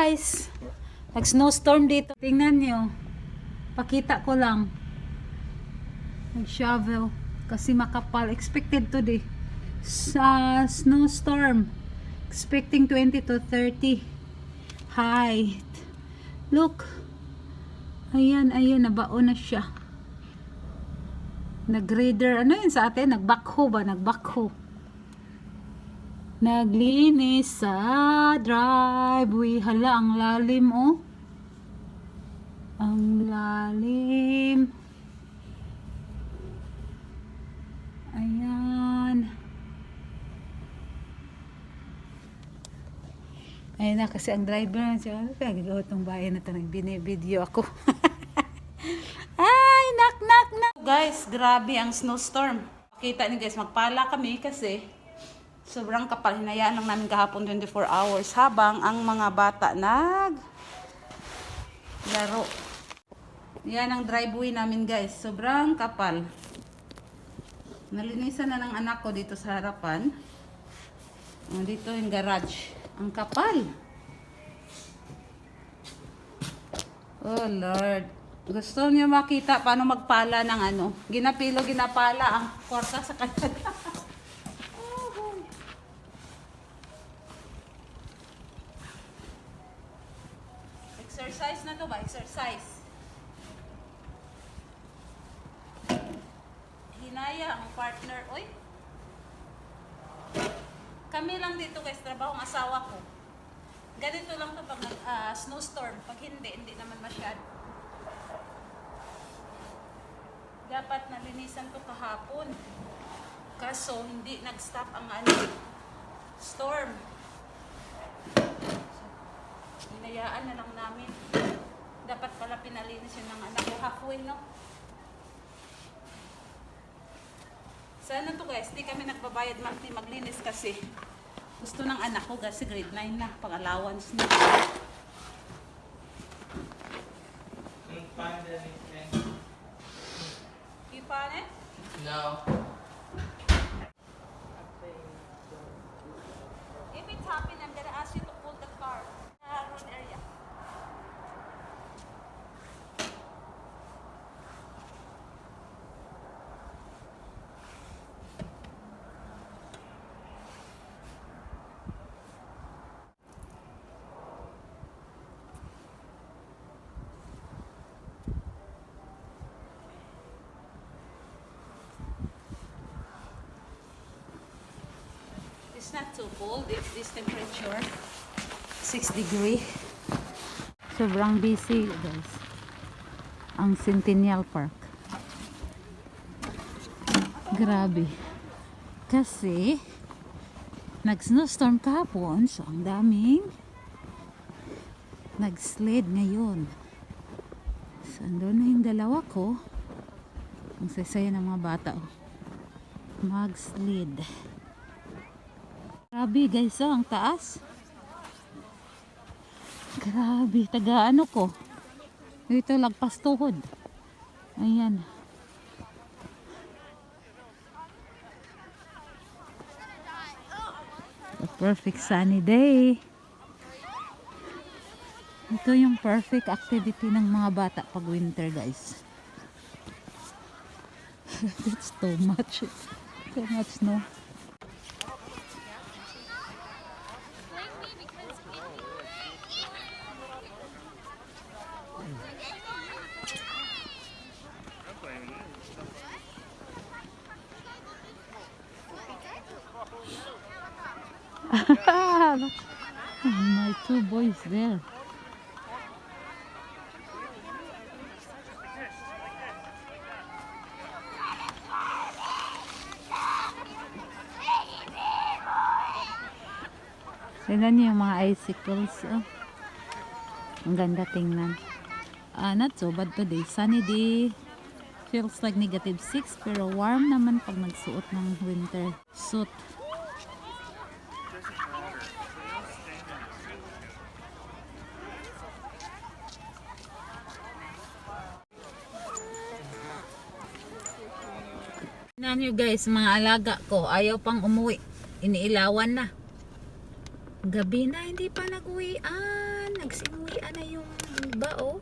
guys, nag-snowstorm dito. Tingnan nyo. Pakita ko lang. Nag-shovel. Kasi makapal. Expected today. Sa snowstorm. Expecting 20 to 30 height. Look. Ayan, ayan. Nabaon na siya. Nag-grader. Ano yun sa atin? Nag-backhoe ba? Nag-backhoe. Naglinis sa driveway. Hala, ang lalim oh. Ang lalim. Ayan. Ayan na kasi ang driver. Kaya gagawa itong bayan na ito. Nagbinibideo ako. Ay, knock. Guys, grabe ang snowstorm. Kita niyo guys, magpala kami kasi sobrang kapal. Hinayaan lang namin kahapon 24 hours habang ang mga bata laro. Yan ang driveway namin guys. Sobrang kapal. Nalinisan na ng anak ko dito sa harapan. Dito yung garage. Ang kapal. Oh Lord. Gusto niyo makita paano magpala ng ano. Ginapala ang kwarta sa kanya. Exercise na to ba? Exercise. Hinaya ang partner. Oy. Kami lang dito guys, trabaho ang asawa ko. Ganito lang to pag snowstorm. Pag hindi naman masyado. Dapat nalinisan to kahapon. Kaso hindi nag-stop ang storm. Hinayaan na lang namin. Dapat pala pinalinis yun ng anak ko halfway, no? Sana to guys, di kami nagbabayad monthly maglinis kasi gusto ng anak ko kasi grade 9 na, pang allowance na. You found it? No. If it's happening, I'm gonna ask you to pull the car. Road area. It's not too cold if this temperature 6 degree. Sobrang busy guys ang Centennial Park. Grabe kasi nag-snowstorm kahapon, so ang daming nag-sled ngayon. So andun na yung dalawa ko, ang sasaya ng mga bata mag-sled. Grabe guys, oh, ang taas. Grabe, taga ano ko. Ito lagpas tuhod. Ayan. A perfect sunny day. Ito yung perfect activity ng mga bata pag winter guys. It's too much. Too much snow. My two boys there. Tignan niyo yung mga icicles. Oh. Ang ganda tingnan. Not so bad today. Sunny day. Feels like -6 pero warm naman pag nagsuot ng winter suit. Tingnan nyo guys, mga alaga ko, ayaw pang umuwi. Iniilawan na. Gabi na, hindi pa nag-uwian. nagsimuyan na yung iba, oh.